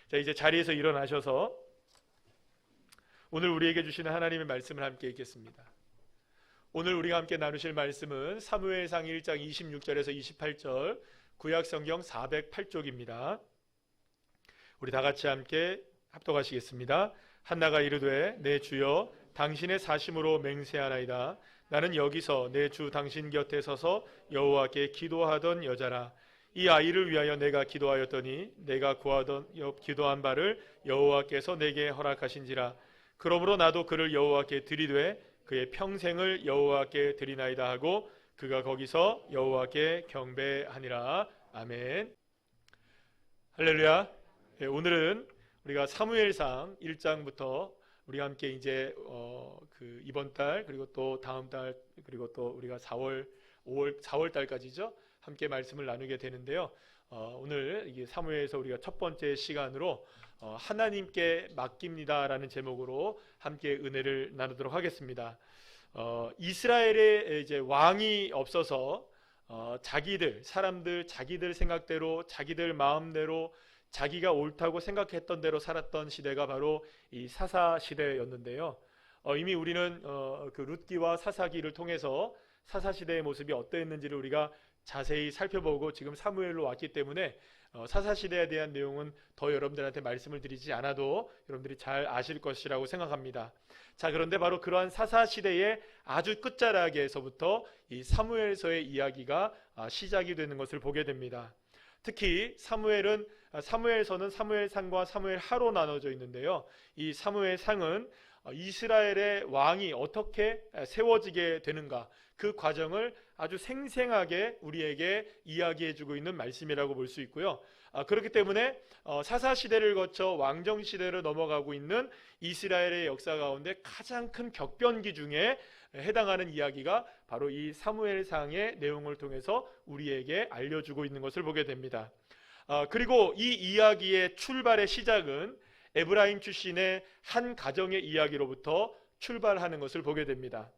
자, 이제 자리에서 일어나셔서 오늘 우리에게 주시는 하나님의 말씀을 함께 읽겠습니다. 오늘 우리가 함께 나누실 말씀은 사무엘상 1장 26절에서 28절, 구약성경 408쪽입니다. 우리 다 같이 함께 합독하시겠습니다. 한나가 이르되 내 주여 당신의 사심으로 맹세하나이다. 나는 여기서 내 주 당신 곁에 서서 여호와께 기도하던 여자라. 이 아이를 위하여 내가 기도하였더니 내가 기도한 바를 여호와께서 내게 허락하신지라. 그러므로 나도 그를 여호와께 드리되 그의 평생을 여호와께 드리나이다 하고 그가 거기서 여호와께 경배하니라. 아멘. 할렐루야. 오늘은 우리가 사무엘상 1장부터 우리가 함께 이제 이번 달 그리고 또 다음 달 그리고 또 우리가 4월 달까지죠. 함께 말씀을 나누게 되는데요. 오늘 이게 사무엘에서 우리가 첫 번째 시간으로 하나님께 맡깁니다라는 제목으로 함께 은혜를 나누도록 하겠습니다. 이스라엘에 이제 왕이 없어서 사람들 자기들 생각대로 자기들 마음대로 자기가 옳다고 생각했던 대로 살았던 시대가 바로 이 사사 시대였는데요. 이미 우리는 그 룻기와 사사기를 통해서 사사 시대의 모습이 어떠했는지를 우리가 자세히 살펴보고 지금 사무엘로 왔기 때문에 사사 시대에 대한 내용은 더 여러분들한테 말씀을 드리지 않아도 여러분들이 잘 아실 것이라고 생각합니다. 자, 그런데 바로 그러한 사사 시대의 아주 끝자락에서부터 이 사무엘서의 이야기가 시작이 되는 것을 보게 됩니다. 특히 사무엘서는 사무엘상과 사무엘하로 나눠져 있는데요. 이 사무엘상은 이스라엘의 왕이 어떻게 세워지게 되는가, 그 과정을 아주 생생하게 우리에게 이야기해주고 있는 말씀이라고 볼 수 있고요. 그렇기 때문에 사사시대를 거쳐 왕정시대로 넘어가고 있는 이스라엘의 역사 가운데 가장 큰 격변기 중에 해당하는 이야기가 바로 이 사무엘상의 내용을 통해서 우리에게 알려주고 있는 것을 보게 됩니다. 그리고 이 이야기의 출발의 시작은 에브라임 출신의 한 가정의 이야기로부터 출발하는 것을 보게 됩니다.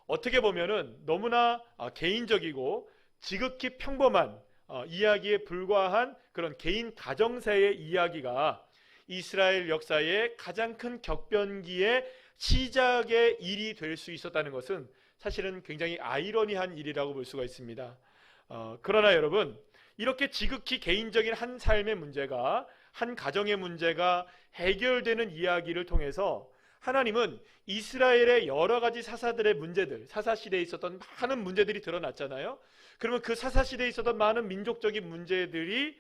어떻게 보면은 너무나 개인적이고 지극히 평범한 이야기에 불과한 그런 개인 가정사의 이야기가 이스라엘 역사의 가장 큰 격변기의 시작의 일이 될 수 있었다는 것은 사실은 굉장히 아이러니한 일이라고 볼 수가 있습니다. 그러나 여러분, 이렇게 지극히 개인적인 한 삶의 문제가, 한 가정의 문제가 해결되는 이야기를 통해서 하나님은 이스라엘의 여러 가지 사사들의 문제들, 사사시대에 있었던 많은 문제들이 드러났잖아요. 그러면 그 사사시대에 있었던 많은 민족적인 문제들이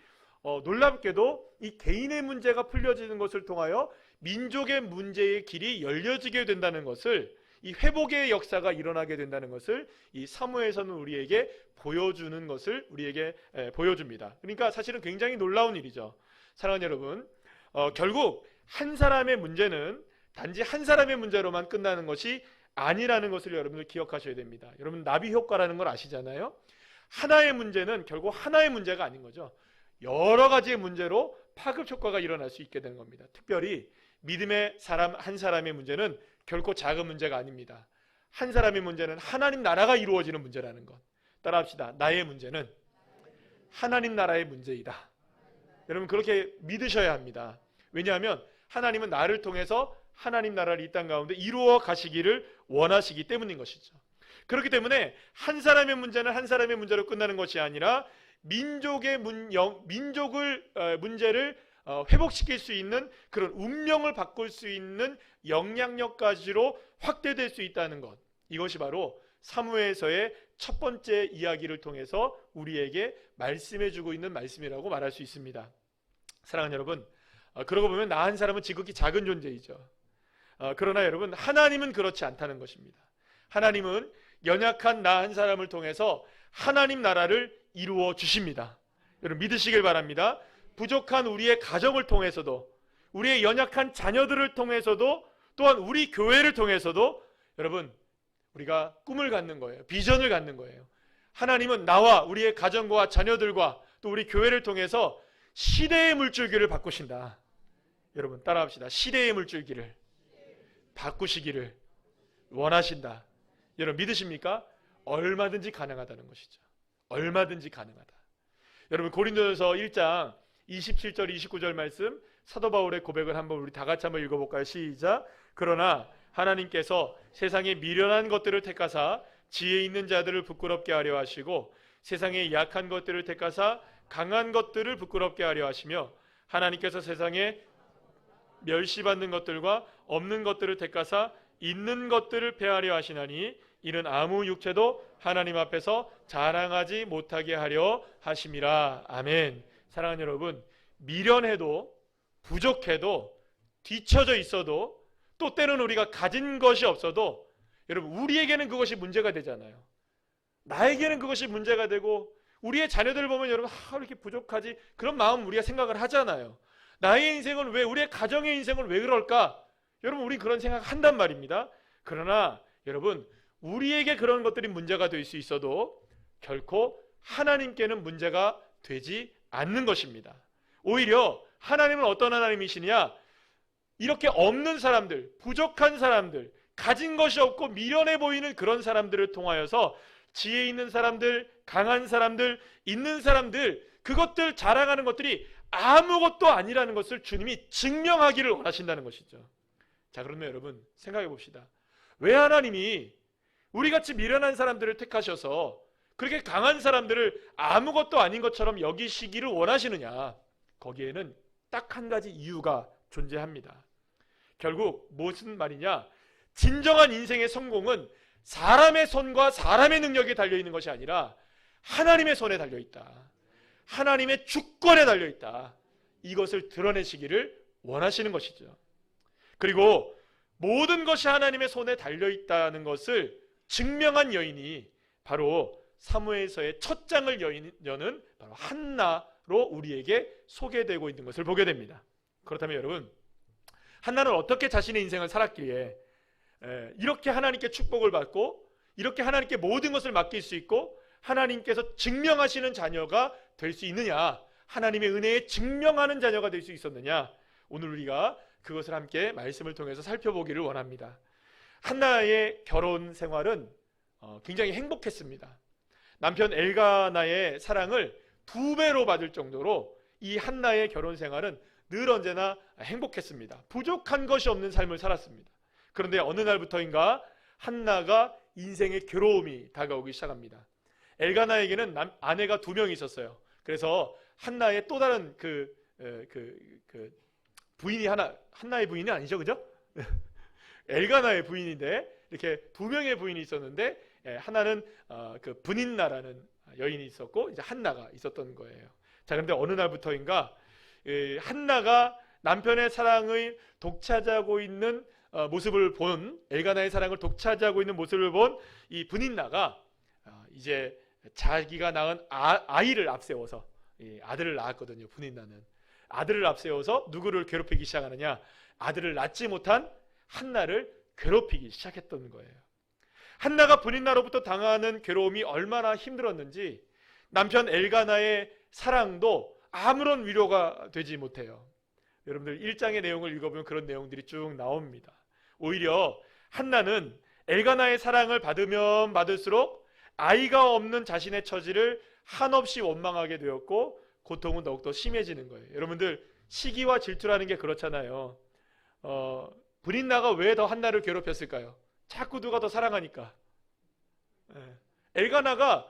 놀랍게도 이 개인의 문제가 풀려지는 것을 통하여 민족의 문제의 길이 열려지게 된다는 것을, 이 회복의 역사가 일어나게 된다는 것을 이 사무엘서는 우리에게 보여주는 것을 우리에게 보여줍니다. 그러니까 사실은 굉장히 놀라운 일이죠. 사랑하는 여러분, 결국 한 사람의 문제는 단지 한 사람의 문제로만 끝나는 것이 아니라는 것을 여러분들 기억하셔야 됩니다. 여러분, 나비 효과라는 걸 아시잖아요. 하나의 문제는 결국 하나의 문제가 아닌 거죠. 여러 가지의 문제로 파급 효과가 일어날 수 있게 되는 겁니다. 특별히 믿음의 사람 한 사람의 문제는 결코 작은 문제가 아닙니다. 한 사람의 문제는 하나님 나라가 이루어지는 문제라는 것. 따라합시다. 나의 문제는 하나님 나라의 문제이다. 여러분, 그렇게 믿으셔야 합니다. 왜냐하면 하나님은 나를 통해서 하나님 나라를 이 땅 가운데 이루어 가시기를 원하시기 때문인 것이죠. 그렇기 때문에 한 사람의 문제는 한 사람의 문제로 끝나는 것이 아니라 민족의 문제를 회복시킬 수 있는 그런 운명을 바꿀 수 있는 영향력까지로 확대될 수 있다는 것, 이것이 바로 사무엘서의 첫 번째 이야기를 통해서 우리에게 말씀해주고 있는 말씀이라고 말할 수 있습니다. 사랑하는 여러분, 그러고 보면 나 한 사람은 지극히 작은 존재이죠. 그러나 여러분, 하나님은 그렇지 않다는 것입니다. 하나님은 연약한 나 한 사람을 통해서 하나님 나라를 이루어 주십니다. 여러분, 믿으시길 바랍니다. 부족한 우리의 가정을 통해서도, 우리의 연약한 자녀들을 통해서도, 또한 우리 교회를 통해서도 여러분, 우리가 꿈을 갖는 거예요. 비전을 갖는 거예요. 하나님은 나와 우리의 가정과 자녀들과 또 우리 교회를 통해서 시대의 물줄기를 바꾸신다. 여러분, 따라합시다. 시대의 물줄기를 바꾸시기를 원하신다. 여러분, 믿으십니까? 얼마든지 가능하다는 것이죠. 얼마든지 가능하다. 여러분, 고린도전서 1장 27절 29절 말씀, 사도 바울의 고백을 한번 우리 다 같이 한번 읽어볼까요? 시작. 그러나 하나님께서 세상의 미련한 것들을 택하사 지혜 있는 자들을 부끄럽게 하려 하시고 세상의 약한 것들을 택하사 강한 것들을 부끄럽게 하려 하시며 하나님께서 세상에 멸시받는 것들과 없는 것들을 택하사 있는 것들을 폐하려 하시나니 이는 아무 육체도 하나님 앞에서 자랑하지 못하게 하려 하심이라. 아멘. 사랑하는 여러분, 미련해도 부족해도 뒤처져 있어도 또 때로는 우리가 가진 것이 없어도 여러분 우리에게는 그것이 문제가 되잖아요. 나에게는 그것이 문제가 되고 우리의 자녀들 보면 여러분 왜 이렇게 부족하지? 그런 마음 우리가 생각을 하잖아요. 나의 인생은 왜, 우리의 가정의 인생은 왜 그럴까? 여러분 우리 그런 생각 한단 말입니다. 그러나 여러분 우리에게 그런 것들이 문제가 될 수 있어도 결코 하나님께는 문제가 되지 않는 것입니다. 오히려 하나님은 어떤 하나님이시냐? 이렇게 없는 사람들, 부족한 사람들, 가진 것이 없고 미련해 보이는 그런 사람들을 통하여서 지혜 있는 사람들, 강한 사람들, 있는 사람들, 그것들 자랑하는 것들이 아무것도 아니라는 것을 주님이 증명하기를 원하신다는 것이죠. 자, 그러면 여러분 생각해 봅시다. 왜 하나님이 우리같이 미련한 사람들을 택하셔서 그렇게 강한 사람들을 아무것도 아닌 것처럼 여기시기를 원하시느냐? 거기에는 딱 한 가지 이유가 존재합니다. 결국 무슨 말이냐? 진정한 인생의 성공은 사람의 손과 사람의 능력에 달려있는 것이 아니라 하나님의 손에 달려있다. 하나님의 주권에 달려있다. 이것을 드러내시기를 원하시는 것이죠. 그리고 모든 것이 하나님의 손에 달려있다는 것을 증명한 여인이 바로 사무엘서의 첫 장을 여는 바로 한나로 우리에게 소개되고 있는 것을 보게 됩니다. 그렇다면 여러분, 한나는 어떻게 자신의 인생을 살았기에 이렇게 하나님께 축복을 받고 이렇게 하나님께 모든 것을 맡길 수 있고 하나님께서 증명하시는 자녀가 될 수 있느냐, 하나님의 은혜에 증명하는 자녀가 될 수 있었느냐, 오늘 우리가 그것을 함께 말씀을 통해서 살펴보기를 원합니다. 한나의 결혼 생활은 굉장히 행복했습니다. 남편 엘가나의 사랑을 2배로 받을 정도로 이 한나의 결혼 생활은 늘 언제나 행복했습니다. 부족한 것이 없는 삶을 살았습니다. 그런데 어느 날부터인가 한나가 인생의 괴로움이 다가오기 시작합니다. 엘가나에게는 아내가 2명이 있었어요. 그래서 한나의 또 다른 부인이 한나의 부인이 아니죠, 그죠? 엘가나의 부인인데 이렇게 2명의 부인이 있었는데 하나는 그 브닌나라는 여인이 있었고 이제 한나가 있었던 거예요. 자, 그런데 어느 날부터인가 한나가 남편의 사랑을 독차지하고 있는 모습을 본, 엘가나의 사랑을 독차지하고 있는 모습을 본 이 브닌나가 이제 자기가 낳은 아이를 앞세워서, 아들을 낳았거든요. 브닌나는 아들을 앞세워서 누구를 괴롭히기 시작하느냐? 아들을 낳지 못한 한나를 괴롭히기 시작했던 거예요. 한나가 브닌나로부터 당하는 괴로움이 얼마나 힘들었는지 남편 엘가나의 사랑도 아무런 위로가 되지 못해요. 여러분들 1장의 내용을 읽어보면 그런 내용들이 쭉 나옵니다. 오히려 한나는 엘가나의 사랑을 받으면 받을수록 아이가 없는 자신의 처지를 한없이 원망하게 되었고 고통은 더욱더 심해지는 거예요. 여러분들 시기와 질투라는 게 그렇잖아요. 브린나가 왜 더 한나를 괴롭혔을까요? 자꾸 누가 더 사랑하니까. 엘가나가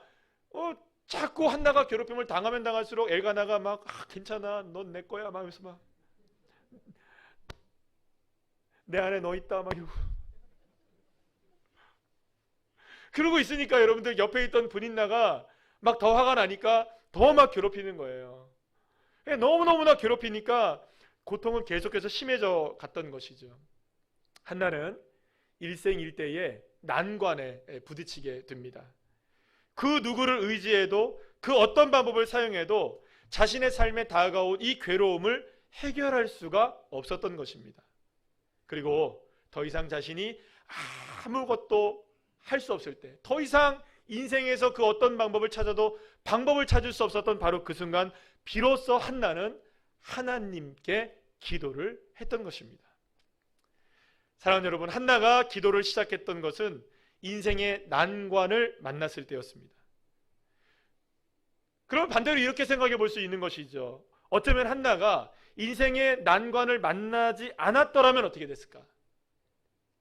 자꾸 한나가 괴롭힘을 당하면 당할수록 엘가나가 막 괜찮아, 넌 내 거야 막 하면서 막 내 안에 너 있다 막 이러고 그러고 있으니까 여러분들 옆에 있던 브린나가 막 더 화가 나니까 더 막 괴롭히는 거예요. 너무너무나 괴롭히니까 고통은 계속해서 심해져 갔던 것이죠. 한나는 일생일대의 난관에 부딪히게 됩니다. 그 누구를 의지해도 그 어떤 방법을 사용해도 자신의 삶에 다가온 이 괴로움을 해결할 수가 없었던 것입니다. 그리고 더 이상 자신이 아무것도 할 수 없을 때, 더 이상 인생에서 그 어떤 방법을 찾아도 방법을 찾을 수 없었던 바로 그 순간 비로소 한나는 하나님께 기도를 했던 것입니다. 사랑하는 여러분, 한나가 기도를 시작했던 것은 인생의 난관을 만났을 때였습니다. 그럼 반대로 이렇게 생각해 볼 수 있는 것이죠. 어쩌면 한나가 인생의 난관을 만나지 않았더라면 어떻게 됐을까?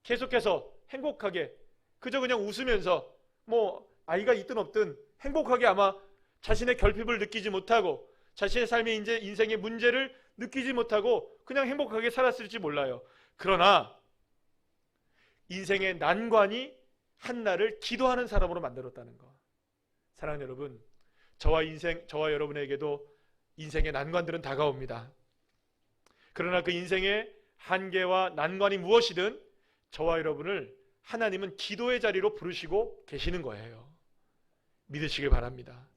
계속해서 행복하게 그저 그냥 웃으면서 뭐 아이가 있든 없든 행복하게 아마 자신의 결핍을 느끼지 못하고 자신의 삶의 이제 인생의 문제를 느끼지 못하고 그냥 행복하게 살았을지 몰라요. 그러나 인생의 난관이 한나를 기도하는 사람으로 만들었다는 거. 사랑하는 여러분, 저와 여러분에게도 인생의 난관들은 다가옵니다. 그러나 그 인생의 한계와 난관이 무엇이든 저와 여러분을 하나님은 기도의 자리로 부르시고 계시는 거예요. 믿으시길 바랍니다.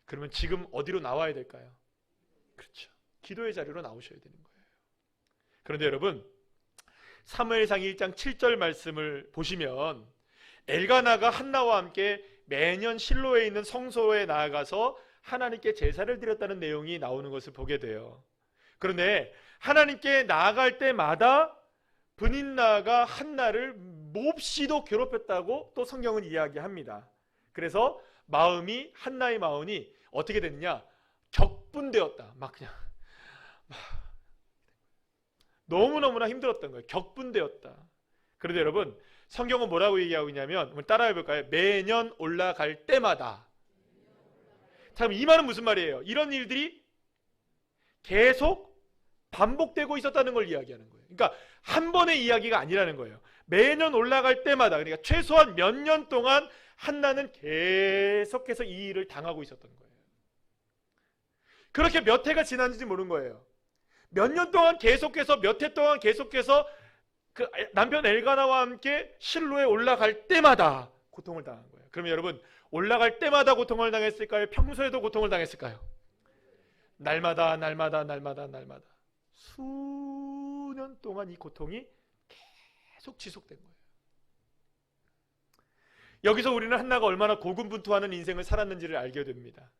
그러면 지금 어디로 나와야 될까요? 그렇죠. 기도의 자리로 나오셔야 되는 거예요. 그런데 여러분, 사무엘상 1장 7절 말씀을 보시면 엘가나가 한나와 함께 매년 실로에 있는 성소에 나아가서 하나님께 제사를 드렸다는 내용이 나오는 것을 보게 돼요. 그런데 하나님께 나아갈 때마다 브닛나가 한나를 몹시도 괴롭혔다고 또 성경은 이야기합니다. 그래서 한나의 마음이 어떻게 됐느냐? 격분되었다. 막 그냥 너무너무나 힘들었던 거예요. 격분되었다. 그런데 여러분, 성경은 뭐라고 얘기하고 있냐면, 한번 따라해 볼까요? 매년 올라갈 때마다. 참, 이 말은 무슨 말이에요? 이런 일들이 계속 반복되고 있었다는 걸 이야기하는 거예요. 그러니까 한 번의 이야기가 아니라는 거예요. 매년 올라갈 때마다, 그러니까 최소한 몇 년 동안 한나는 계속해서 이 일을 당하고 있었던 거예요. 그렇게 몇 해가 지났는지 모르는 거예요. 몇 년 동안 계속해서, 몇 해 동안 계속해서 그 남편 엘가나와 함께 실로에 올라갈 때마다 고통을 당한 거예요. 그러면 여러분, 올라갈 때마다 고통을 당했을까요? 평소에도 고통을 당했을까요? 날마다 수년 동안 이 고통이 계속 지속된 거예요. 여기서 우리는 한나가 얼마나 고군분투하는 인생을 살았는지를 알게 됩니다.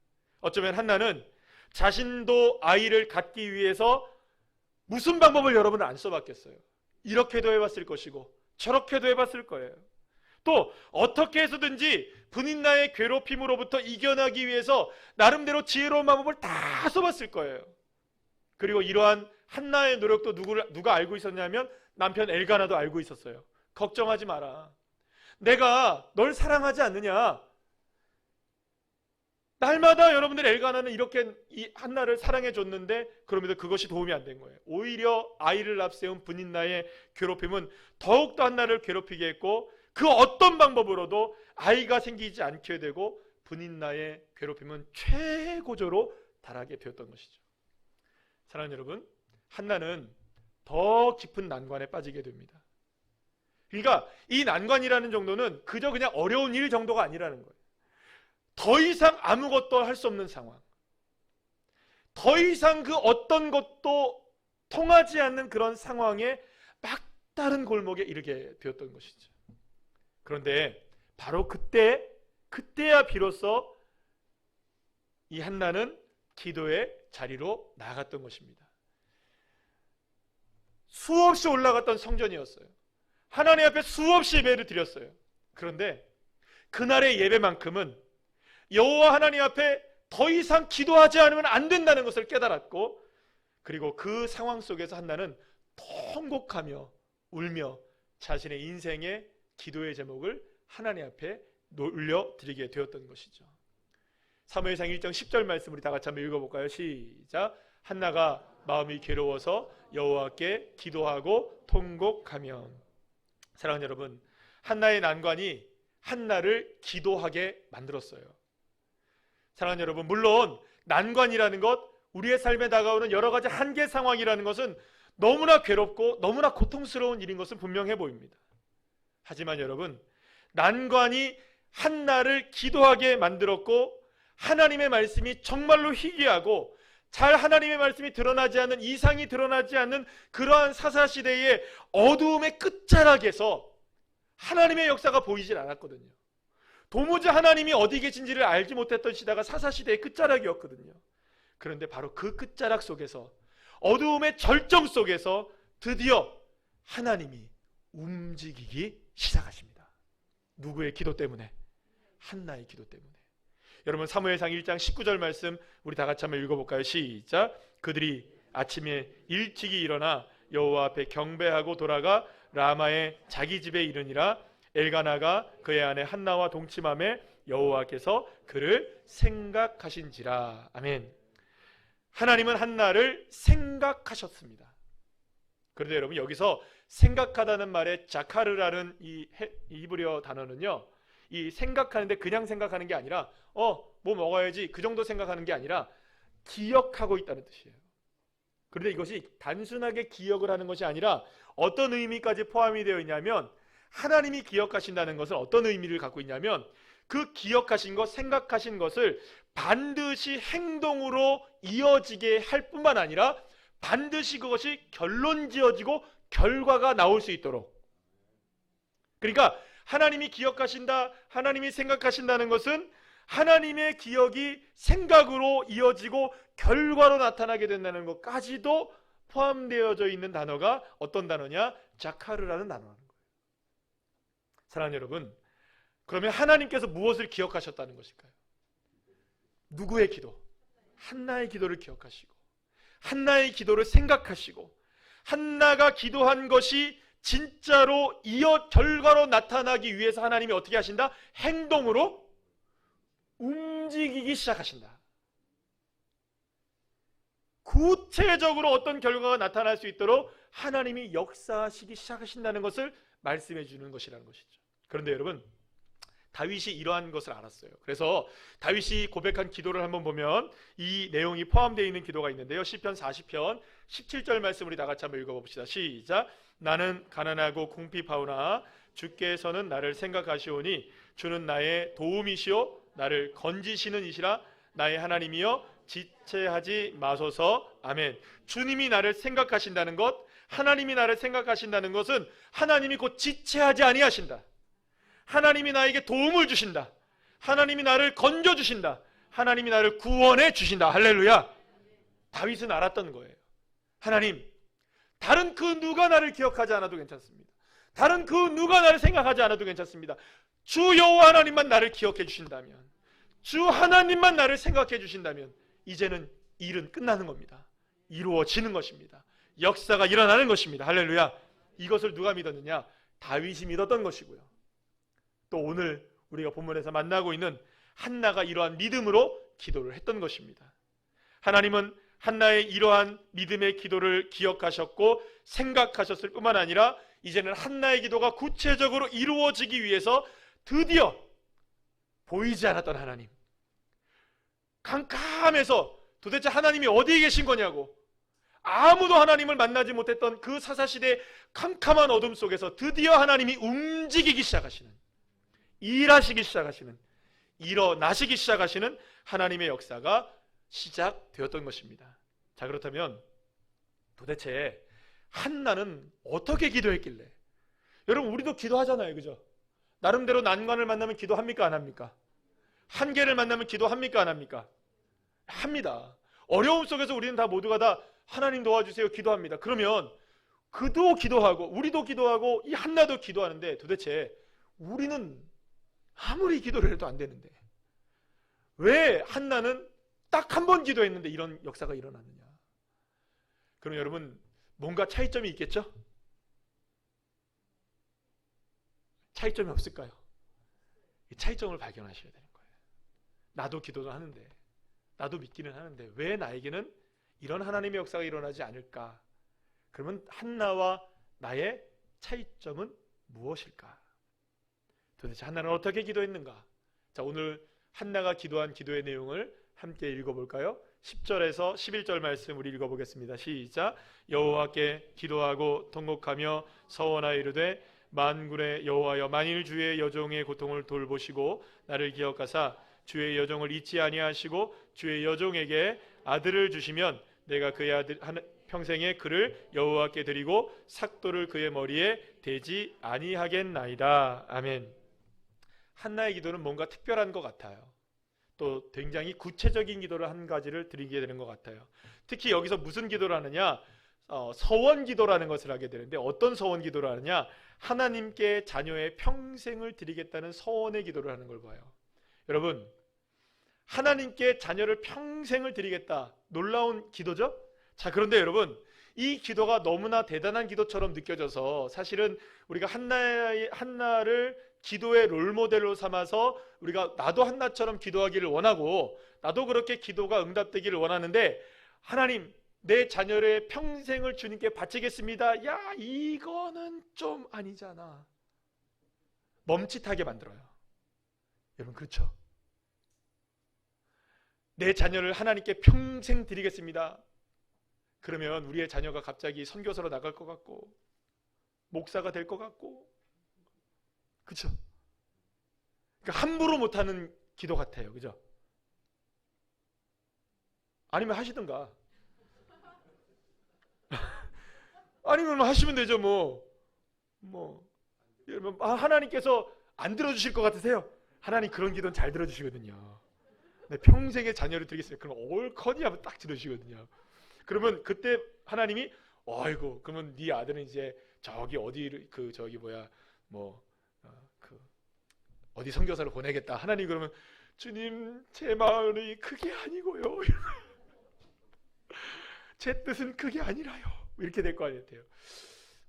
어쩌면 한나는 자신도 아이를 갖기 위해서 무슨 방법을 여러분은 안 써봤겠어요. 이렇게도 해봤을 것이고 저렇게도 해봤을 거예요. 또 어떻게 해서든지 브닛나의 괴롭힘으로부터 이겨나기 위해서 나름대로 지혜로운 방법을 다 써봤을 거예요. 그리고 이러한 한나의 노력도 누가 알고 있었냐면 남편 엘가나도 알고 있었어요. 걱정하지 마라. 내가 널 사랑하지 않느냐. 날마다 여러분들 엘가나는 이렇게 이 한나를 사랑해 줬는데 그럼에도 그것이 도움이 안 된 거예요. 오히려 아이를 앞세운 브닛나의 괴롭힘은 더욱더 한나를 괴롭히게 했고 그 어떤 방법으로도 아이가 생기지 않게 되고 브닛나의 괴롭힘은 최고조로 달하게 되었던 것이죠. 사랑하는 여러분, 한나는 더 깊은 난관에 빠지게 됩니다. 그러니까 이 난관이라는 정도는 그저 그냥 어려운 일 정도가 아니라는 거예요. 더 이상 아무것도 할 수 없는 상황, 더 이상 그 어떤 것도 통하지 않는 그런 상황에 막다른 골목에 이르게 되었던 것이죠. 그런데 바로 그때야 비로소 이 한나는 기도의 자리로 나갔던 것입니다. 수없이 올라갔던 성전이었어요. 하나님 앞에 수없이 예배를 드렸어요. 그런데 그날의 예배만큼은 여호와 하나님 앞에 더 이상 기도하지 않으면 안 된다는 것을 깨달았고, 그리고 그 상황 속에서 한나는 통곡하며 울며 자신의 인생의 기도의 제목을 하나님 앞에 올려드리게 되었던 것이죠. 사무엘상 1장 10절 말씀 우리 다 같이 한번 읽어볼까요? 시작. 한나가 마음이 괴로워서 여호와께 기도하고 통곡하며. 사랑하는 여러분, 한나의 난관이 한나를 기도하게 만들었어요. 사랑하는 여러분, 물론 난관이라는 것, 우리의 삶에 다가오는 여러 가지 한계 상황이라는 것은 너무나 괴롭고 너무나 고통스러운 일인 것은 분명해 보입니다. 하지만 여러분, 난관이 한나를 기도하게 만들었고 하나님의 말씀이 정말로 희귀하고 잘 하나님의 말씀이 드러나지 않는, 이상이 드러나지 않는 그러한 사사시대의 어두움의 끝자락에서 하나님의 역사가 보이질 않았거든요. 도무지 하나님이 어디 계신지를 알지 못했던 시대가 사사시대의 끝자락이었거든요. 그런데 바로 그 끝자락 속에서, 어두움의 절정 속에서 드디어 하나님이 움직이기 시작하십니다. 누구의 기도 때문에? 한나의 기도 때문에. 여러분, 사무엘상 1장 19절 말씀 우리 다 같이 한번 읽어볼까요? 시작. 그들이 아침에 일찍이 일어나 여호와 앞에 경배하고 돌아가 라마의 자기 집에 이르니라. 엘가나가 그의 아내 한나와 동침함에 여호와께서 그를 생각하신지라. 아멘. 하나님은 한나를 생각하셨습니다. 그런데 여러분, 여기서 생각하다는 말에 자카르라는 이 히브리어 단어는요, 이 생각하는데 그냥 생각하는 게 아니라 뭐 먹어야지 그 정도 생각하는 게 아니라 기억하고 있다는 뜻이에요. 그런데 이것이 단순하게 기억을 하는 것이 아니라 어떤 의미까지 포함이 되어 있냐면, 하나님이 기억하신다는 것은 어떤 의미를 갖고 있냐면, 그 기억하신 것, 생각하신 것을 반드시 행동으로 이어지게 할 뿐만 아니라 반드시 그것이 결론 지어지고 결과가 나올 수 있도록. 그러니까 하나님이 기억하신다, 하나님이 생각하신다는 것은 하나님의 기억이 생각으로 이어지고 결과로 나타나게 된다는 것까지도 포함되어져 있는 단어가 어떤 단어냐? 자카르라는 단어라는 거예요. 사랑하는 여러분, 그러면 하나님께서 무엇을 기억하셨다는 것일까요? 누구의 기도? 한나의 기도를 기억하시고, 한나의 기도를 생각하시고, 한나가 기도한 것이 진짜로 결과로 나타나기 위해서 하나님이 어떻게 하신다? 행동으로 움직이기 시작하신다. 구체적으로 어떤 결과가 나타날 수 있도록 하나님이 역사하시기 시작하신다는 것을 말씀해 주는 것이라는 것이죠. 그런데 여러분, 다윗이 이러한 것을 알았어요. 그래서 다윗이 고백한 기도를 한번 보면 이 내용이 포함되어 있는 기도가 있는데요. 시편 40편 17절 말씀 우리 다 같이 한번 읽어봅시다. 시작. 나는 가난하고 궁핍하오나 주께서는 나를 생각하시오니 주는 나의 도움이시오 나를 건지시는 이시라. 나의 하나님이여 지체하지 마소서. 아멘. 주님이 나를 생각하신다는 것, 하나님이 나를 생각하신다는 것은 하나님이 곧 지체하지 아니하신다. 하나님이 나에게 도움을 주신다. 하나님이 나를 건져주신다. 하나님이 나를 구원해 주신다. 할렐루야. 다윗은 알았던 거예요. 하나님, 다른 그 누가 나를 기억하지 않아도 괜찮습니다. 다른 그 누가 나를 생각하지 않아도 괜찮습니다. 주 여호와 하나님만 나를 기억해 주신다면, 주 하나님만 나를 생각해 주신다면 이제는 일은 끝나는 겁니다. 이루어지는 것입니다. 역사가 일어나는 것입니다. 할렐루야. 이것을 누가 믿었느냐? 다윗이 믿었던 것이고요. 또 오늘 우리가 본문에서 만나고 있는 한나가 이러한 믿음으로 기도를 했던 것입니다. 하나님은 한나의 이러한 믿음의 기도를 기억하셨고 생각하셨을 뿐만 아니라 이제는 한나의 기도가 구체적으로 이루어지기 위해서 드디어 보이지 않았던 하나님, 캄캄해서 도대체 하나님이 어디에 계신 거냐고 아무도 하나님을 만나지 못했던 그 사사시대의 캄캄한 어둠 속에서 드디어 하나님이 움직이기 시작하시는, 일하시기 시작하시는, 일어나시기 시작하시는 하나님의 역사가 시작되었던 것입니다. 자, 그렇다면 도대체 한나는 어떻게 기도했길래? 여러분, 우리도 기도하잖아요, 그죠? 나름대로 난관을 만나면 기도합니까, 안 합니까? 한계를 만나면 기도합니까, 안 합니까? 합니다. 어려움 속에서 우리는 다 모두가 다 하나님 도와주세요 기도합니다. 그러면 그도 기도하고 우리도 기도하고 이 한나도 기도하는데 도대체 우리는 아무리 기도를 해도 안 되는데 왜 한나는 딱 한 번 기도했는데 이런 역사가 일어났느냐? 그럼 여러분, 뭔가 차이점이 있겠죠? 차이점이 없을까요? 이 차이점을 발견하셔야 되는 거예요. 나도 기도를 하는데, 나도 믿기는 하는데 왜 나에게는 이런 하나님의 역사가 일어나지 않을까? 그러면 한나와 나의 차이점은 무엇일까? 도대체 한나는 어떻게 기도했는가? 자, 오늘 한나가 기도한 기도의 내용을 함께 읽어볼까요? 10절에서 11절 말씀 우리 읽어보겠습니다. 시작. 여호와께 기도하고 통곡하며 서원하여 이르되 만군의 여호와여, 만일 주의 여종의 고통을 돌보시고 나를 기억하사 주의 여종을 잊지 아니하시고 주의 여종에게 아들을 주시면 내가 그의 아들 평생에 그를 여호와께 드리고 삭도를 그의 머리에 대지 아니하겠나이다. 아멘. 한나의 기도는 뭔가 특별한 것 같아요. 또 굉장히 구체적인 기도를 한 가지를 드리게 되는 것 같아요. 특히 여기서 무슨 기도를 하느냐? 서원 기도라는 것을 하게 되는데 어떤 서원 기도를 하느냐? 하나님께 자녀의 평생을 드리겠다는 서원의 기도를 하는 걸 봐요. 여러분, 하나님께 자녀를 평생을 드리겠다. 놀라운 기도죠? 자, 그런데 여러분, 이 기도가 너무나 대단한 기도처럼 느껴져서 사실은 우리가 한나를 기도의 롤모델로 삼아서 우리가 나도 한나처럼 기도하기를 원하고 나도 그렇게 기도가 응답되기를 원하는데, 하나님, 내 자녀의 평생을 주님께 바치겠습니다. 야, 이거는 좀 아니잖아. 멈칫하게 만들어요. 여러분, 그렇죠? 내 자녀를 하나님께 평생 드리겠습니다. 그러면 우리의 자녀가 갑자기 선교사로 나갈 것 같고 목사가 될 것 같고, 그렇죠? 그러니까 함부로 못하는 기도 같아요. 그죠? 아니면 하시든가. 아니면 하시면 되죠. 여러분, 하나님께서 안 들어주실 것 같으세요? 하나님 그런 기도는 잘 들어주시거든요. 내 평생의 자녀를 드리겠어요. 그럼 옳거니 하면 딱 들으시거든요. 그러면 그때 하나님이 아이고, 그러면 네 아들은 이제 저기 어디 어디 선교사를 보내겠다. 하나님 그러면 주님, 제 마음이 그게 아니고요. 제 뜻은 그게 아니라요. 이렇게 될 거 아니에요.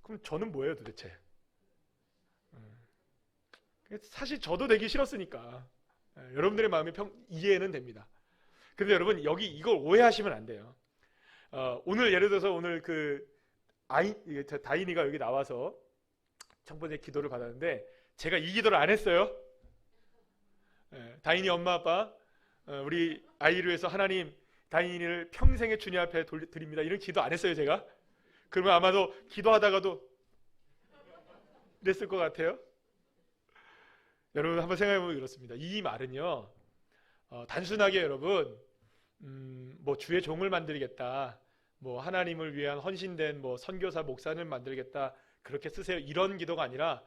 그럼 저는 뭐예요 도대체? 사실 저도 내기 싫었으니까 여러분들의 마음이 이해는 됩니다. 그런데 여러분, 여기 이걸 오해하시면 안 돼요. 오늘 예를 들어서 오늘 다인이가 여기 나와서 첫 번째 기도를 받았는데 제가 이 기도를 안 했어요. 다인이 엄마 아빠, 우리 아이를 위해서 하나님, 다인이를 평생의 주님 앞에 드립니다. 이런 기도 안 했어요 제가. 그러면 아마도 기도하다가도 이랬을 것 같아요. 여러분 한번 생각해보면 그렇습니다. 이 말은요, 단순하게 여러분, 주의 종을 만들겠다, 하나님을 위한 헌신된 선교사 목사를 만들겠다, 그렇게 쓰세요. 이런 기도가 아니라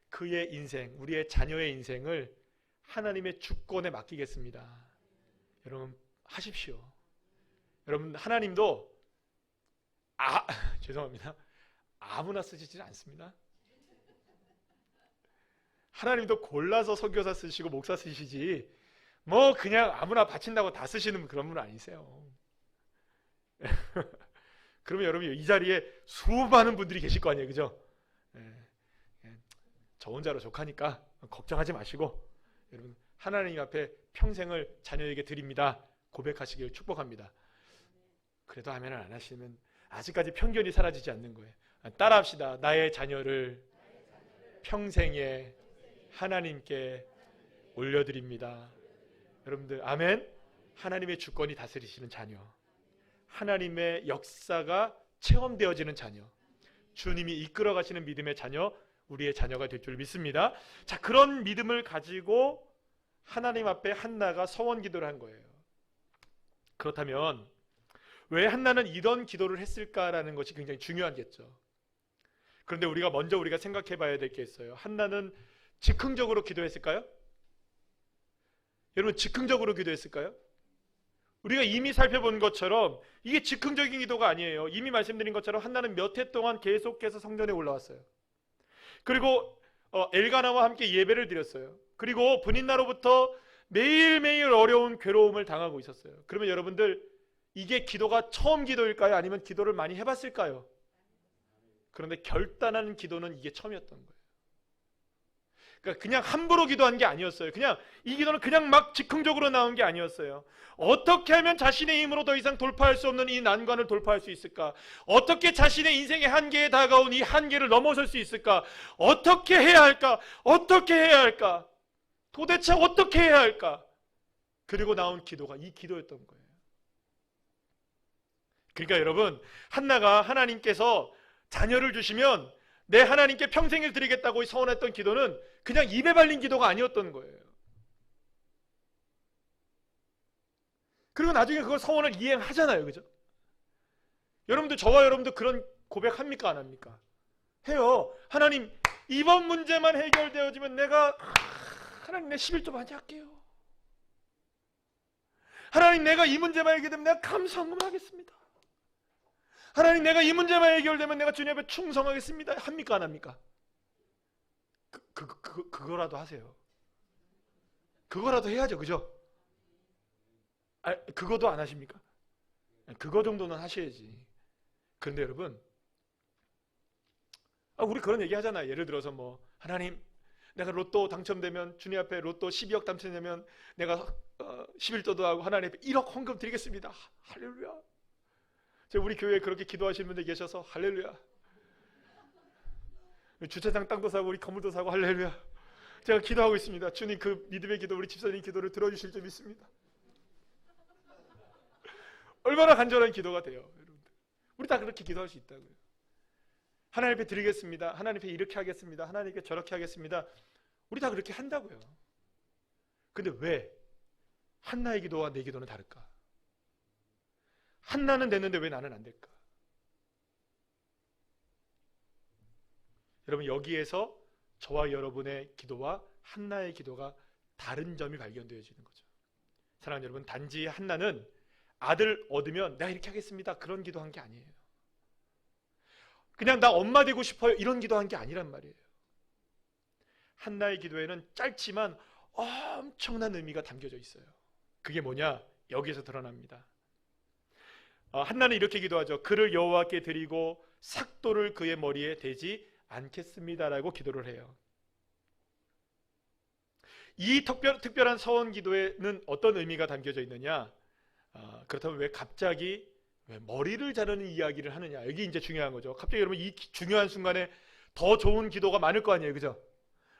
그의 인생, 우리의 자녀의 인생을 하나님의 주권에 맡기겠습니다. 여러분 하십시오. 여러분, 하나님도 죄송합니다, 아무나 쓰시지 않습니다. 하나님도 골라서 선교사 쓰시고 목사 쓰시지 그냥 아무나 바친다고 다 쓰시는 그런 분 아니세요. 그러면 여러분, 이 자리에 수많은 분들이 계실 거 아니에요. 그죠? 저 혼자로 족하니까 걱정하지 마시고 여러분, 하나님 앞에 평생을 자녀에게 드립니다 고백하시길 축복합니다. 그래도 하면은 안 하시면 아직까지 편견이 사라지지 않는 거예요. 따라합시다. 나의 자녀를 평생에 하나님께 올려드립니다. 여러분들 아멘. 하나님의 주권이 다스리시는 자녀, 하나님의 역사가 체험되어지는 자녀, 주님이 이끌어 가시는 믿음의 자녀, 우리의 자녀가 될 줄 믿습니다. 자, 그런 믿음을 가지고 하나님 앞에 한나가 서원 기도를 한 거예요. 그렇다면 왜 한나는 이런 기도를 했을까라는 것이 굉장히 중요하겠죠. 그런데 우리가 생각해 봐야 될 게 있어요. 한나는 즉흥적으로 기도했을까요? 여러분, 즉흥적으로 기도했을까요? 우리가 이미 살펴본 것처럼 이게 즉흥적인 기도가 아니에요. 이미 말씀드린 것처럼 한나는 몇 해 동안 계속해서 성전에 올라왔어요. 그리고 엘가나와 함께 예배를 드렸어요. 그리고 분인나로부터 매일매일 어려운 괴로움을 당하고 있었어요. 그러면 여러분들, 이게 기도가 처음 기도일까요? 아니면 기도를 많이 해봤을까요? 그런데 결단하는 기도는 이게 처음이었던 거예요. 그러니까 그냥 함부로 기도한 게 아니었어요. 이 기도는 그냥 막 즉흥적으로 나온 게 아니었어요. 어떻게 하면 자신의 힘으로 더 이상 돌파할 수 없는 이 난관을 돌파할 수 있을까? 어떻게 자신의 인생의 한계에 다가온 이 한계를 넘어설 수 있을까? 어떻게 해야 할까? 어떻게 해야 할까? 도대체 어떻게 해야 할까? 그리고 나온 기도가 이 기도였던 거예요. 그러니까 여러분, 한나가 하나님께서 자녀를 주시면 내 하나님께 평생을 드리겠다고 서원했던 기도는 그냥 입에 발린 기도가 아니었던 거예요. 그리고 나중에 그걸 서원을 이행하잖아요. 그죠? 여러분들, 저와 여러분들 그런 고백합니까? 안 합니까? 해요. 하나님, 이번 문제만 해결되어지면 하나님, 내 11조 많이 할게요. 하나님, 내가 이 문제만 해결되면 내가 감사헌금을 하겠습니다. 하나님, 내가 이 문제만 해결되면 내가 주님 앞에 충성하겠습니다. 합니까? 안 합니까? 그거라도 하세요. 그거라도 해야죠. 그죠? 그거도 안 하십니까? 그거 정도는 하셔야지. 그런데 여러분, 우리 그런 얘기 하잖아요. 예를 들어서 뭐 하나님, 내가 로또 당첨되면, 주님 앞에 로또 12억 당첨되면 내가 11조도 하고 하나님 앞에 1억 헌금 드리겠습니다. 할렐루야. 우리 교회에 그렇게 기도하시는 분들 계셔서 할렐루야. 주차장 땅도 사고 우리 건물도 사고 할렐루야. 제가 기도하고 있습니다. 주님, 그 믿음의 기도, 우리 집사님 기도를 들어주실 줄 믿습니다. 얼마나 간절한 기도가 돼요, 여러분들. 우리 다 그렇게 기도할 수 있다고요. 하나님 앞에 드리겠습니다. 하나님 앞에 이렇게 하겠습니다. 하나님께 저렇게 하겠습니다. 우리 다 그렇게 한다고요. 근데 왜 한나의 기도와 내 기도는 다를까? 한나는 됐는데 왜 나는 안 될까? 여러분, 여기에서 저와 여러분의 기도와 한나의 기도가 다른 점이 발견되어지는 거죠. 사랑하는 여러분, 단지 한나는 아들 얻으면 내가 이렇게 하겠습니다, 그런 기도한 게 아니에요. 그냥 나 엄마 되고 싶어요, 이런 기도한 게 아니란 말이에요. 한나의 기도에는 짧지만 엄청난 의미가 담겨져 있어요. 그게 뭐냐? 여기에서 드러납니다. 한나는 이렇게 기도하죠. 그를 여호와께 드리고 삭도를 그의 머리에 대지 않겠습니다라고 기도를 해요. 이 특별한 서원 기도에는 어떤 의미가 담겨져 있느냐? 그렇다면 왜 갑자기 머리를 자르는 이야기를 하느냐? 여기 이제 중요한 거죠. 갑자기 여러분, 이 중요한 순간에 더 좋은 기도가 많을 거 아니에요, 그죠?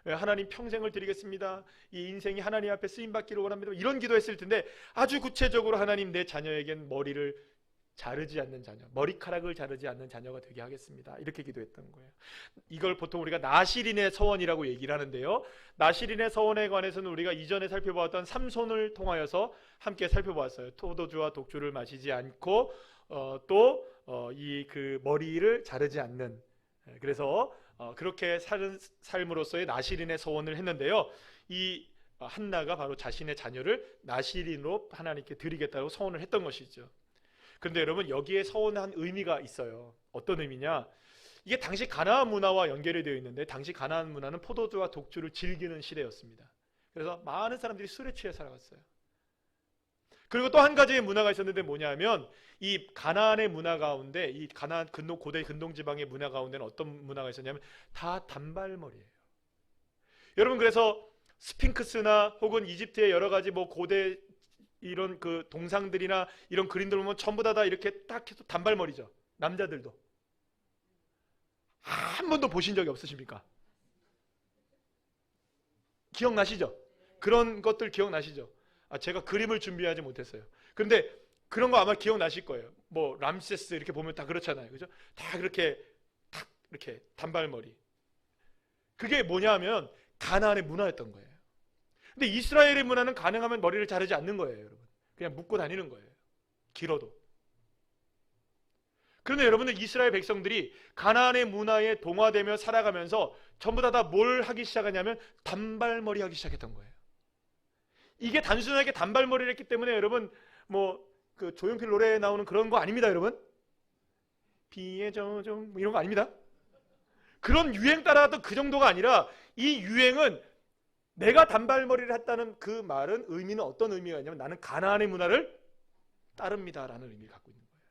하나님 평생을 드리겠습니다. 이 인생이 하나님 앞에 쓰임받기를 원합니다. 이런 기도했을 텐데 아주 구체적으로 하나님, 내 자녀에겐 머리를 자르지 않는 자녀, 머리카락을 자르지 않는 자녀가 되게 하겠습니다. 이렇게 기도했던 거예요. 이걸 보통 우리가 나실인의 서원이라고 얘기를 하는데요. 나실인의 서원에 관해서는 우리가 이전에 살펴보았던 삼손을 통하여서 함께 살펴보았어요. 포도주와 독주를 마시지 않고 또 이 그 머리를 자르지 않는, 그래서 그렇게 사는 삶으로서의 나실인의 서원을 했는데요. 이 한나가 바로 자신의 자녀를 나실인으로 하나님께 드리겠다고 서원을 했던 것이죠. 그런데 여러분, 여기에 서원한 의미가 있어요. 어떤 의미냐? 이게 당시 가나안 문화와 연결이 되어 있는데, 당시 가나안 문화는 포도주와 독주를 즐기는 시대였습니다. 그래서 많은 사람들이 술에 취해 살아갔어요. 그리고 또 한 가지의 문화가 있었는데 뭐냐면, 이 가나안의 문화 가운데, 이 가나안 고대 근동지방의 문화 가운데는 어떤 문화가 있었냐면 다 단발머리예요. 여러분, 그래서 스핑크스나 혹은 이집트의 여러 가지 뭐 고대 이런 그 동상들이나 이런 그림들 보면 전부 다 이렇게 딱 해서 단발머리죠. 남자들도. 한 번도 보신 적이 없으십니까? 기억나시죠? 그런 것들 기억나시죠? 제가 그림을 준비하지 못했어요. 그런데 그런 거 아마 기억나실 거예요. 뭐 람세스 이렇게 보면 다 그렇잖아요. 그죠? 다 그렇게 탁 이렇게 단발머리. 그게 뭐냐면 가나안의 문화였던 거예요. 근데 이스라엘의 문화는 가능하면 머리를 자르지 않는 거예요, 여러분. 그냥 묶고 다니는 거예요. 길어도. 그런데 여러분들, 이스라엘 백성들이 가나안의 문화에 동화되며 살아가면서 전부 다 뭘 하기 시작하냐면 단발머리 하기 시작했던 거예요. 이게 단순하게 단발머리를 했기 때문에 여러분, 뭐 그 조용필 노래에 나오는 그런 거 아닙니다, 여러분. 비에 저종 뭐 이런 거 아닙니다. 그런 유행 따라갔던 그 정도가 아니라, 이 유행은 내가 단발머리를 했다는 그 말은 의미는 어떤 의미가 있냐면, 나는 가나안의 문화를 따릅니다라는 의미를 갖고 있는 거예요.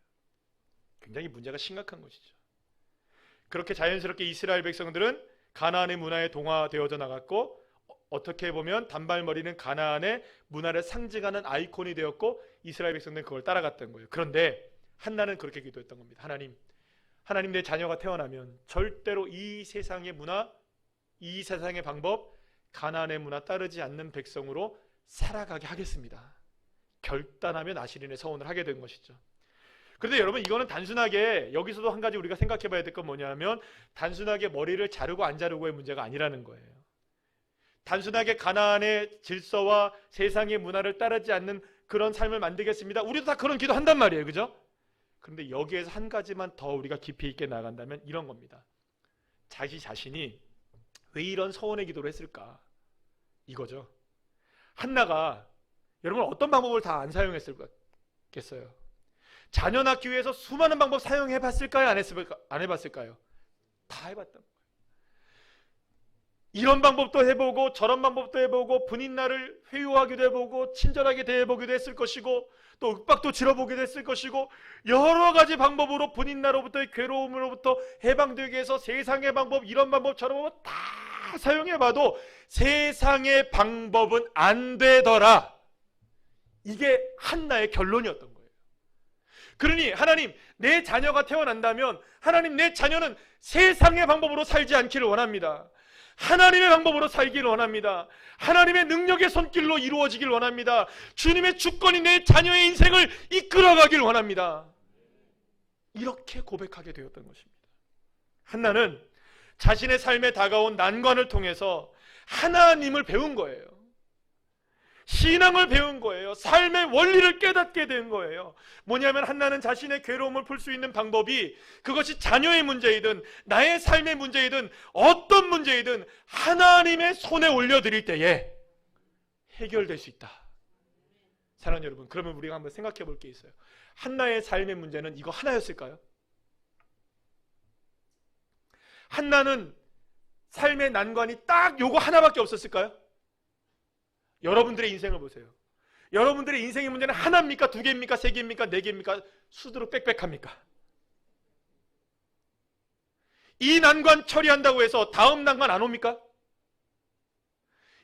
굉장히 문제가 심각한 것이죠. 그렇게 자연스럽게 이스라엘 백성들은 가나안의 문화에 동화되어져 나갔고, 어떻게 보면 단발머리는 가나안의 문화를 상징하는 아이콘이 되었고, 이스라엘 백성들은 그걸 따라갔던 거예요. 그런데 한나는 그렇게 기도했던 겁니다. 하나님, 내 자녀가 태어나면 절대로 이 세상의 문화, 이 세상의 방법, 가나안의 문화 따르지 않는 백성으로 살아가게 하겠습니다. 결단하며 나실인의 서원을 하게 된 것이죠. 그런데 여러분, 이거는 단순하게, 여기서도 한 가지 우리가 생각해 봐야 될 건 뭐냐면, 단순하게 머리를 자르고 안 자르고의 문제가 아니라는 거예요. 단순하게 가나안의 질서와 세상의 문화를 따르지 않는 그런 삶을 만들겠습니다. 우리도 다 그런 기도 한단 말이에요, 그죠? 그런데 여기에서 한 가지만 더 우리가 깊이 있게 나간다면 이런 겁니다. 자기 자신이 왜 이런 서원의 기도를 했을까? 이거죠. 한나가 여러분 어떤 방법을 다 안 사용했을겠어요? 자녀 낳기 위해서 수많은 방법 사용해 봤을까요? 안 해봤을까요? 다 해봤단 말이에요. 이런 방법도 해보고 저런 방법도 해보고, 분인 날을 회유하기도 해보고 친절하게 대해보기도 했을 것이고, 또 윽박도 지러보게 됐을 것이고, 여러 가지 방법으로 본인 나로부터의 괴로움으로부터 해방되기 위해서 세상의 방법, 이런 방법 저런 방법 다 사용해봐도 세상의 방법은 안 되더라. 이게 한나의 결론이었던 거예요. 그러니 하나님, 내 자녀가 태어난다면 하나님, 내 자녀는 세상의 방법으로 살지 않기를 원합니다. 하나님의 방법으로 살기를 원합니다. 하나님의 능력의 손길로 이루어지길 원합니다. 주님의 주권이 내 자녀의 인생을 이끌어가길 원합니다. 이렇게 고백하게 되었던 것입니다. 한나는 자신의 삶에 다가온 난관을 통해서 하나님을 배운 거예요. 신앙을 배운 거예요. 삶의 원리를 깨닫게 된 거예요. 뭐냐면 한나는 자신의 괴로움을 풀 수 있는 방법이, 그것이 자녀의 문제이든 나의 삶의 문제이든 어떤 문제이든 하나님의 손에 올려드릴 때에 해결될 수 있다. 사랑하는 여러분, 그러면 우리가 한번 생각해 볼 게 있어요. 한나의 삶의 문제는 이거 하나였을까요? 한나는 삶의 난관이 딱 요거 하나밖에 없었을까요? 여러분들의 인생을 보세요. 여러분들의 인생의 문제는 하나입니까? 두 개입니까? 세 개입니까? 네 개입니까? 수두룩 빽빽합니까? 이 난관 처리한다고 해서 다음 난관 안 옵니까?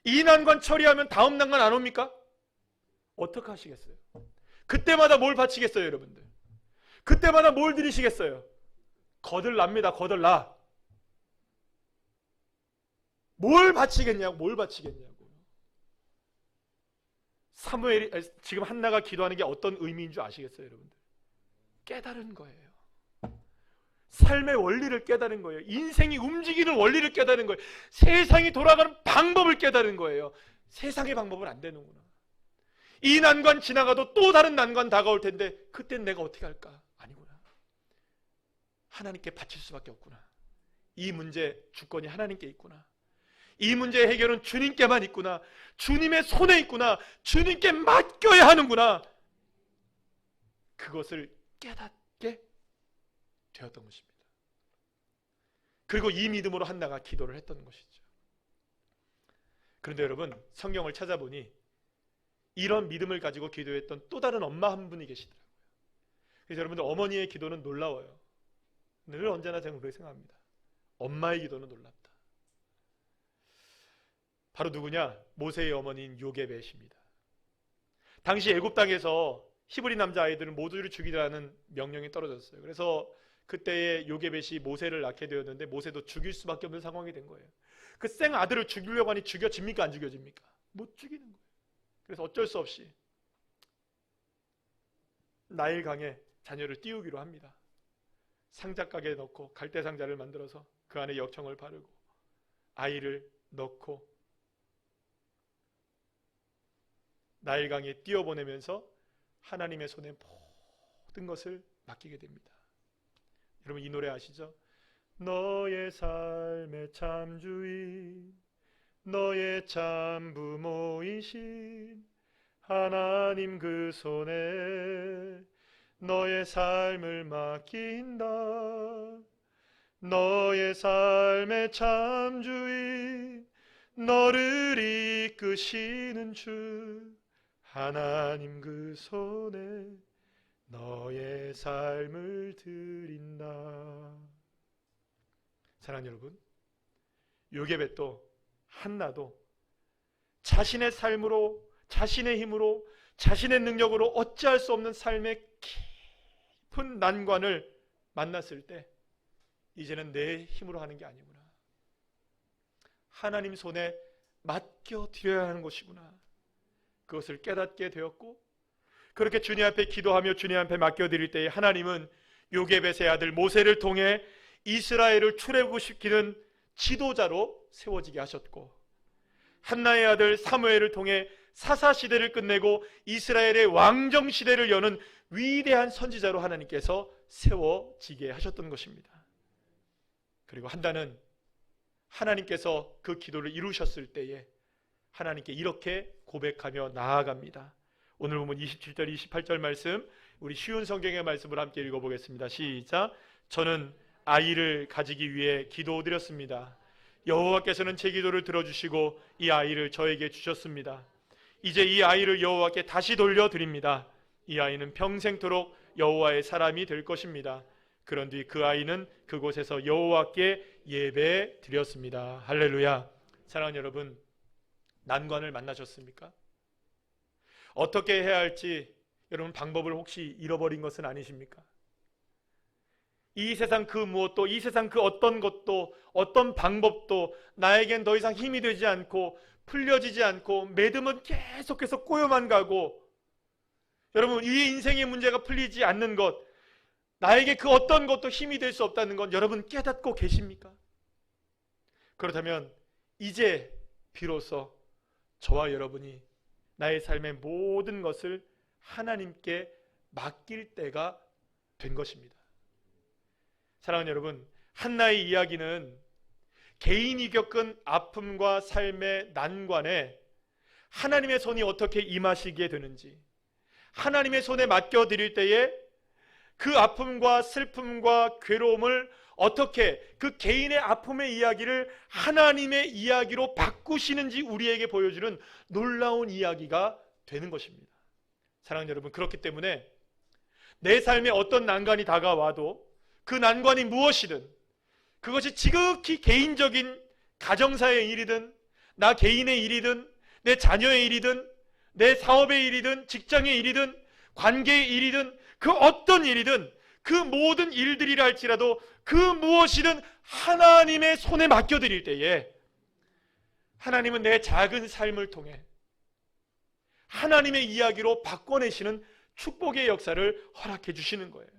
이 난관 처리하면 다음 난관 안 옵니까? 어떻게 하시겠어요? 그때마다 뭘 바치겠어요, 여러분들? 그때마다 뭘 드리시겠어요? 거들납니다, 거들나. 뭘 바치겠냐고, 뭘 바치겠냐고. 사무엘이, 지금 한나가 기도하는 게 어떤 의미인 줄 아시겠어요, 여러분들? 깨달은 거예요. 삶의 원리를 깨달은 거예요. 인생이 움직이는 원리를 깨달은 거예요. 세상이 돌아가는 방법을 깨달은 거예요. 세상의 방법은 안 되는구나. 이 난관 지나가도 또 다른 난관 다가올 텐데 그땐 내가 어떻게 할까? 아니구나. 하나님께 바칠 수밖에 없구나. 이 문제 주권이 하나님께 있구나. 이 문제의 해결은 주님께만 있구나. 주님의 손에 있구나. 주님께 맡겨야 하는구나. 그것을 깨닫게 되었던 것입니다. 그리고 이 믿음으로 한나가 기도를 했던 것이죠. 그런데 여러분, 성경을 찾아보니 이런 믿음을 가지고 기도했던 또 다른 엄마 한 분이 계시더라고요. 그래서 여러분들, 어머니의 기도는 놀라워요. 늘 언제나 제가 그렇게 생각합니다. 엄마의 기도는 놀랍다. 바로 누구냐? 모세의 어머니인 요게벳입니다. 당시 애굽 땅에서 히브리 남자 아이들은 모두를 죽이라는 명령이 떨어졌어요. 그래서 그때의 요게벳이 모세를 낳게 되었는데 모세도 죽일 수밖에 없는 상황이 된 거예요. 그 생 아들을 죽이려고 하니 죽여집니까? 안 죽여집니까? 못 죽이는 거예요. 그래서 어쩔 수 없이 나일강에 자녀를 띄우기로 합니다. 상자가게에 넣고 갈대 상자를 만들어서 그 안에 역청을 바르고 아이를 넣고 나일강에 띄워보내면서 하나님의 손에 모든 것을 맡기게 됩니다. 여러분, 이 노래 아시죠? 너의 삶의 참 주인, 너의 참 부모이신 하나님 그 손에 너의 삶을 맡긴다. 너의 삶의 참 주인, 너를 이끄시는 주 하나님 그 손에 너의 삶을 드린다. 사랑하는 여러분, 요게벳도 한나도 자신의 삶으로, 자신의 힘으로, 자신의 능력으로 어찌할 수 없는 삶의 깊은 난관을 만났을 때 이제는 내 힘으로 하는 게 아니구나. 하나님 손에 맡겨드려야 하는 것이구나. 그것을 깨닫게 되었고, 그렇게 주님 앞에 기도하며 주님 앞에 맡겨드릴 때에 하나님은 요게벳의 아들 모세를 통해 이스라엘을 출애굽시키는 지도자로 세워지게 하셨고, 한나의 아들 사무엘을 통해 사사시대를 끝내고 이스라엘의 왕정시대를 여는 위대한 선지자로 하나님께서 세워지게 하셨던 것입니다. 그리고 한나는 하나님께서 그 기도를 이루셨을 때에 하나님께 이렇게 고백하며 나아갑니다. 오늘 보면 27절 28절 말씀, 우리 쉬운 성경의 말씀을 함께 읽어보겠습니다. 시작. 저는 아이를 가지기 위해 기도드렸습니다. 여호와께서는 제 기도를 들어주시고 이 아이를 저에게 주셨습니다. 이제 이 아이를 여호와께 다시 돌려드립니다. 이 아이는 평생토록 여호와의 사람이 될 것입니다. 그런 뒤 그 아이는 그곳에서 여호와께 예배 드렸습니다. 할렐루야. 사랑하는 여러분, 난관을 만나셨습니까? 어떻게 해야 할지 여러분 방법을 혹시 잃어버린 것은 아니십니까? 이 세상 그 무엇도, 이 세상 그 어떤 것도, 어떤 방법도 나에겐 더 이상 힘이 되지 않고 풀려지지 않고 매듭은 계속해서 꼬여만 가고, 여러분 이 인생의 문제가 풀리지 않는 것, 나에게 그 어떤 것도 힘이 될 수 없다는 건 여러분 깨닫고 계십니까? 그렇다면 이제 비로소 저와 여러분이 나의 삶의 모든 것을 하나님께 맡길 때가 된 것입니다. 사랑하는 여러분, 한나의 이야기는 개인이 겪은 아픔과 삶의 난관에 하나님의 손이 어떻게 임하시게 되는지, 하나님의 손에 맡겨드릴 때에 그 아픔과 슬픔과 괴로움을 어떻게 그 개인의 아픔의 이야기를 하나님의 이야기로 바꾸시는지 우리에게 보여주는 놀라운 이야기가 되는 것입니다. 사랑하는 여러분, 그렇기 때문에 내 삶에 어떤 난관이 다가와도 그 난관이 무엇이든, 그것이 지극히 개인적인 가정사의 일이든 나 개인의 일이든 내 자녀의 일이든 내 사업의 일이든 직장의 일이든 관계의 일이든 그 어떤 일이든 그 모든 일들이라 할지라도 그 무엇이든 하나님의 손에 맡겨드릴 때에 하나님은 내 작은 삶을 통해 하나님의 이야기로 바꿔내시는 축복의 역사를 허락해 주시는 거예요.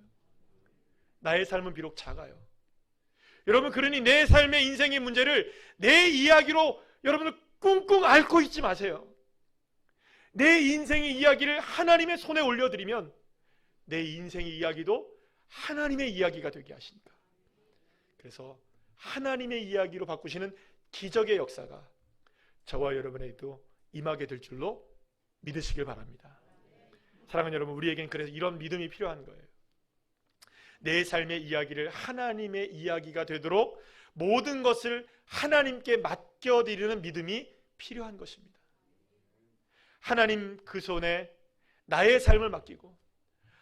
나의 삶은 비록 작아요. 여러분, 그러니 내 삶의 인생의 문제를 내 이야기로 여러분은 꿍꿍 앓고 있지 마세요. 내 인생의 이야기를 하나님의 손에 올려드리면 내 인생의 이야기도 하나님의 이야기가 되게 하십니다. 그래서 하나님의 이야기로 바꾸시는 기적의 역사가 저와 여러분에게도 임하게 될 줄로 믿으시길 바랍니다. 사랑하는 여러분, 우리에겐 그래서 이런 믿음이 필요한 거예요. 내 삶의 이야기를 하나님의 이야기가 되도록 모든 것을 하나님께 맡겨드리는 믿음이 필요한 것입니다. 하나님 그 손에 나의 삶을 맡기고,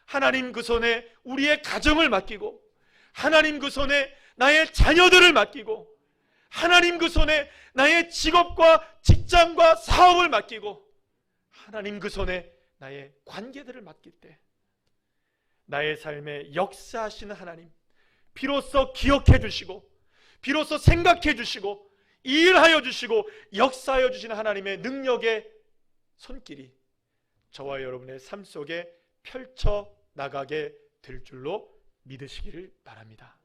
하나님 그 손에 우리의 가정을 맡기고, 하나님 그 손에 나의 자녀들을 맡기고, 하나님 그 손에 나의 직업과 직장과 사업을 맡기고, 하나님 그 손에 나의 관계들을 맡길 때 나의 삶에 역사하시는 하나님, 비로소 기억해 주시고 비로소 생각해 주시고 일하여 주시고 역사하여 주시는 하나님의 능력의 손길이 저와 여러분의 삶 속에 펼쳐 나가게 될 줄로 믿으시기를 바랍니다.